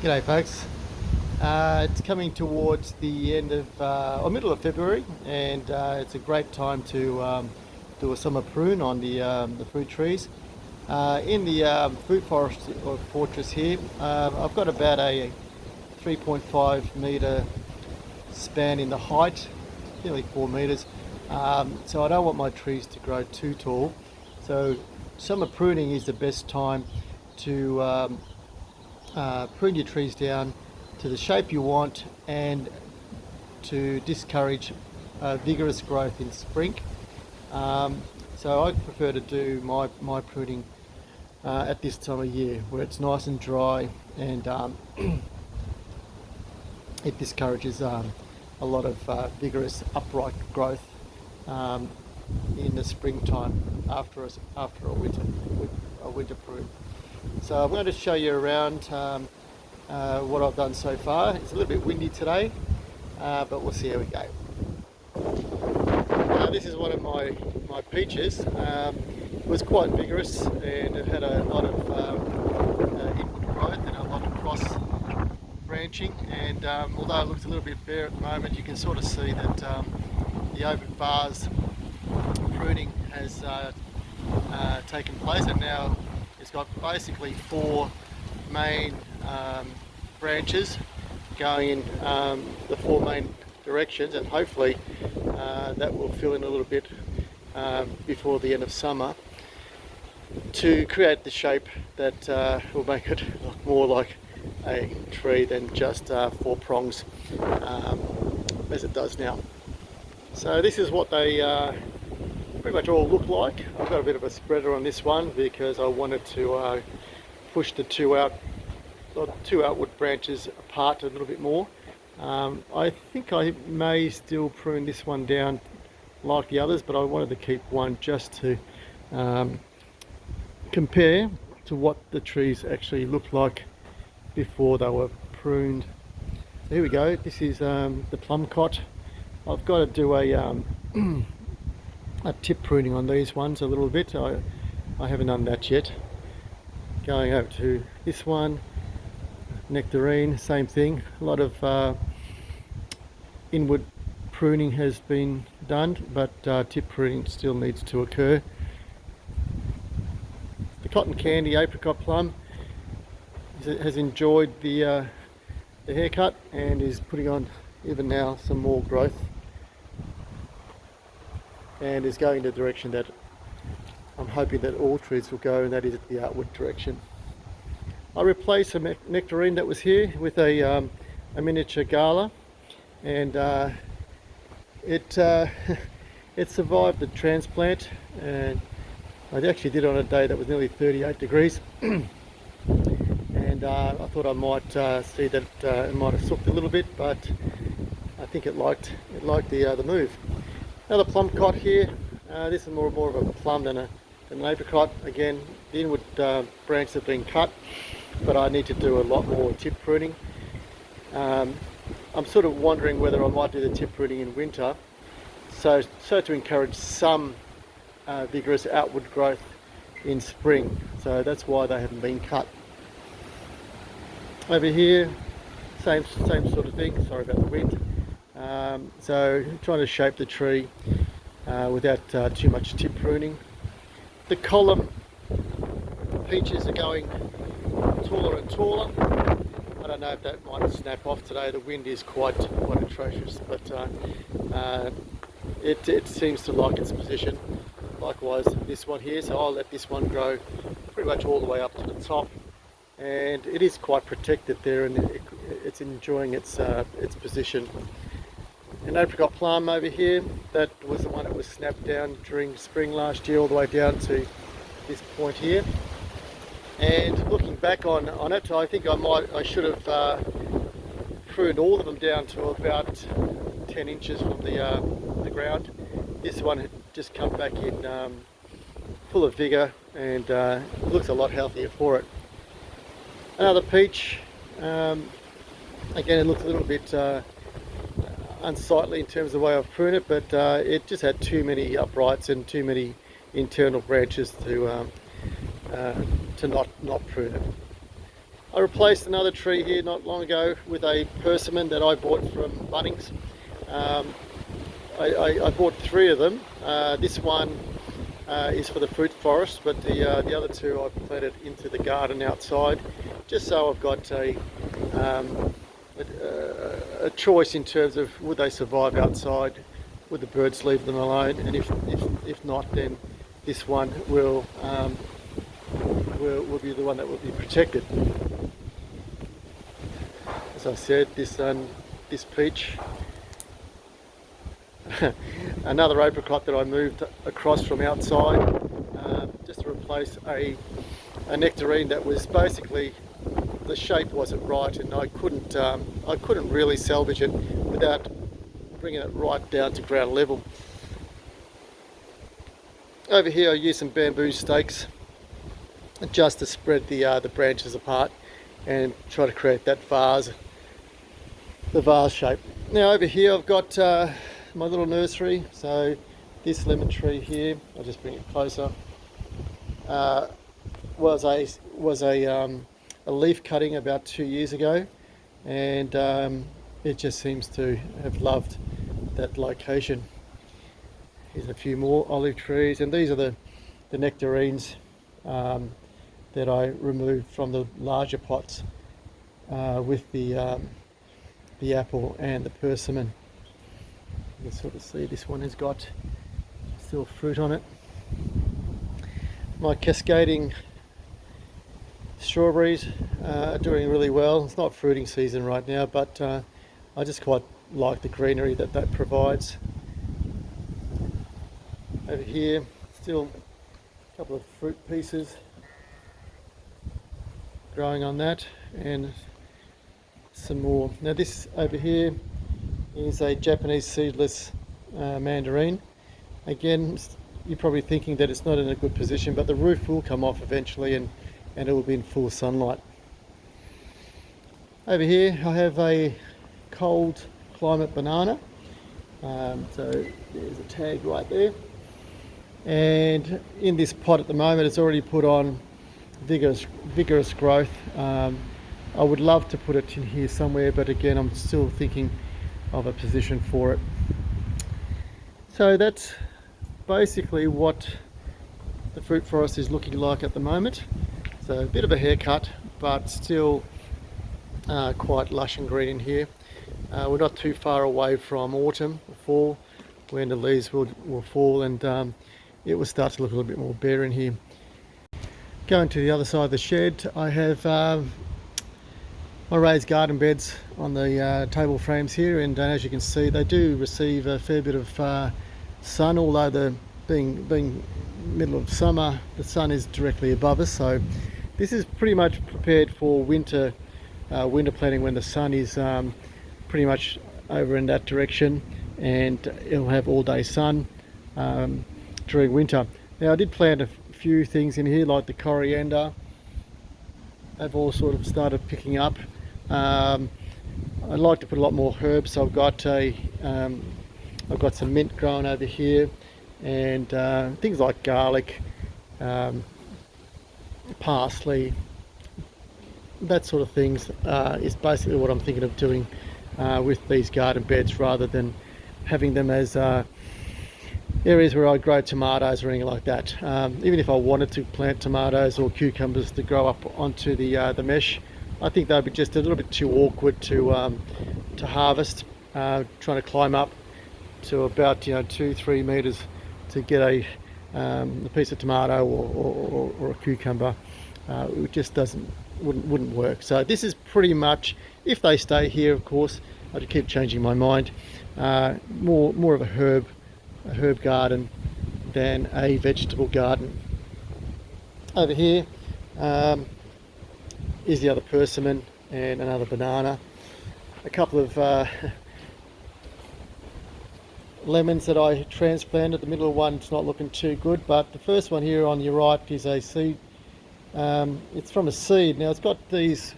G'day folks. It's coming towards the end of or middle of February, and it's a great time to do a summer prune on the fruit trees. In the fruit forest or fortress here, I've got about a 3.5 metre span in the height, nearly 4 metres. So I don't want my trees to grow too tall. So summer pruning is the best time to prune your trees down to the shape you want and to discourage vigorous growth in spring. So I prefer to do my pruning at this time of year where it's nice and dry, and it discourages a lot of vigorous upright growth in the springtime after a winter prune. So I'm going to show you around what I've done so far. It's a little bit windy today, but we'll see how we go. This is one of my peaches. It was quite vigorous, and it had a lot of inward growth and a lot of cross branching, and although it looks a little bit bare at the moment, you can sort of see that the open vase pruning has taken place, and now it's got basically four main branches going in the four main directions, and hopefully that will fill in a little bit before the end of summer to create the shape that will make it look more like a tree than just four prongs as it does now. So this is what they pretty much all look like. I've got a bit of a spreader on this one because I wanted to push the two outward branches apart a little bit more. I think I may still prune this one down like the others, but I wanted to keep one just to compare to what the trees actually looked like before they were pruned. So here we go. This is the plum cot. I've got to do a tip pruning on these ones a little bit. I haven't done that yet. Going over to this one, nectarine, same thing. A lot of inward pruning has been done, but tip pruning still needs to occur. The cotton candy apricot plum has enjoyed the haircut and is putting on even now some more growth, and is going the direction that I'm hoping that all trees will go, and that is the outward direction. I replaced a nectarine that was here with a miniature gala, and it it survived the transplant, and I actually did it on a day that was nearly 38 degrees. And I thought I might see that it might have soaked a little bit, but I think it liked the move. Another plum cot here. This is more of a plum than an apricot. Again, the inward branches have been cut, but I need to do a lot more tip pruning. I'm sort of wondering whether I might do the tip pruning in winter, so to encourage some vigorous outward growth in spring. So that's why they haven't been cut. Over here, same sort of thing. Sorry about the wind. So trying to shape the tree without too much tip pruning. The column peaches are going taller and taller. I don't know if that might snap off today. The wind is quite atrocious, but it seems to like its position. Likewise this one here, so I'll let this one grow pretty much all the way up to the top, and it is quite protected there, and it's enjoying its position. An apricot plum over here, that was the one that was snapped down during spring last year all the way down to this point here. And looking back on it, I think I should have pruned all of them down to about 10 inches from the ground. This one had just come back in full of vigour, and looks a lot healthier for it. Another peach, again it looks a little bit unsightly in terms of the way I've pruned it, but it just had too many uprights and too many internal branches to not prune it. I replaced another tree here not long ago with a persimmon that I bought from Bunnings. I bought 3 of them. This one is for the fruit forest, but the other 2 I've planted into the garden outside, just so I've got a choice in terms of would they survive outside, would the birds leave them alone, and if not, then this one will be the one that will be protected. As I said, this peach, another apricot that I moved across from outside, just to replace a nectarine that was basically, the shape wasn't right, and I couldn't really salvage it without bringing it right down to ground level. Over here I used some bamboo stakes just to spread the branches apart and try to create that the vase shape. Now over here I've got my little nursery. So this lemon tree here, I'll just bring it closer, was a leaf cutting about 2 years ago, and it just seems to have loved that location. Here's a few more olive trees, and these are the nectarines that I removed from the larger pots with the apple and the persimmon. You can sort of see this one has got still fruit on it. My cascading strawberries are doing really well. It's not fruiting season right now, but I just quite like the greenery that provides. Over here, still a couple of fruit pieces growing on that, and some more. Now this over here is a Japanese seedless mandarin. Again, you're probably thinking that it's not in a good position, but the roof will come off eventually, and it will be in full sunlight. Over here I have a cold climate banana. So there's a tag right there. And in this pot at the moment, it's already put on vigorous growth. I would love to put it in here somewhere, but again, I'm still thinking of a position for it. So that's basically what the fruit forest is looking like at the moment. So a bit of a haircut, but still quite lush and green in here. We're not too far away from autumn or fall, when the leaves will fall, and it will start to look a little bit more bare in here. Going to the other side of the shed, I have my raised garden beds on the table frames here, and as you can see, they do receive a fair bit of sun, although being middle of summer, the sun is directly above us. So this is pretty much prepared for winter planting, when the sun is pretty much over in that direction, and it'll have all day sun during winter. Now I did plant a few things in here, like the coriander. They've all sort of started picking up. I'd like to put a lot more herbs, so I've got some mint growing over here, and things like garlic, parsley, that sort of things is basically what I'm thinking of doing with these garden beds, rather than having them as areas where I grow tomatoes or anything like that. Even if I wanted to plant tomatoes or cucumbers to grow up onto the mesh, I think they'd be just a little bit too awkward to harvest. Trying to climb up to about 2-3 meters to get a piece of tomato or a cucumber, it just wouldn't work. So this is pretty much, if they stay here, of course, I'd keep changing my mind. More of a herb garden than a vegetable garden. Over here is the other persimmon and another banana. A couple of lemons that I transplanted. The middle one's not looking too good, but the first one here on your right is a seed. It's from a seed. Now it's got these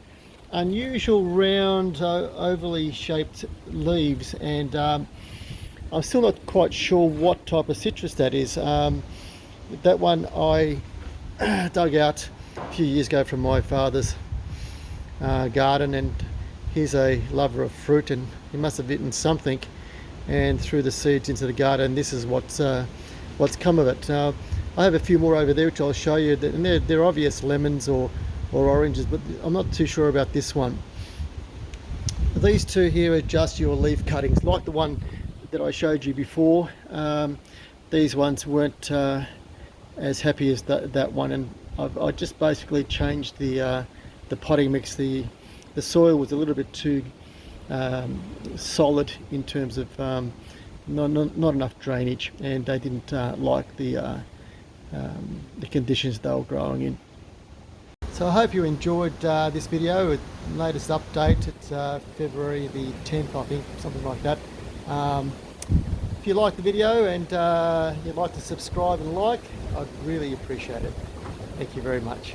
unusual round ovally shaped leaves, and I'm still not quite sure what type of citrus that is. That one I dug out a few years ago from my father's garden, and he's a lover of fruit, and he must have eaten something and threw the seeds into the garden. This is what's come of it. Now, I have a few more over there which I'll show you, and they're obvious lemons or oranges, but I'm not too sure about this one. These two here are just your leaf cuttings, like the one that I showed you before. These ones weren't as happy as that one, and I just basically changed the potting mix. The soil was a little bit too solid in terms of not enough drainage, and they didn't like the conditions they were growing in. So I hope you enjoyed this video, latest update. It's February the 10th, I think, something like that. If you like the video and you'd like to subscribe and like, I'd really appreciate it. Thank you very much.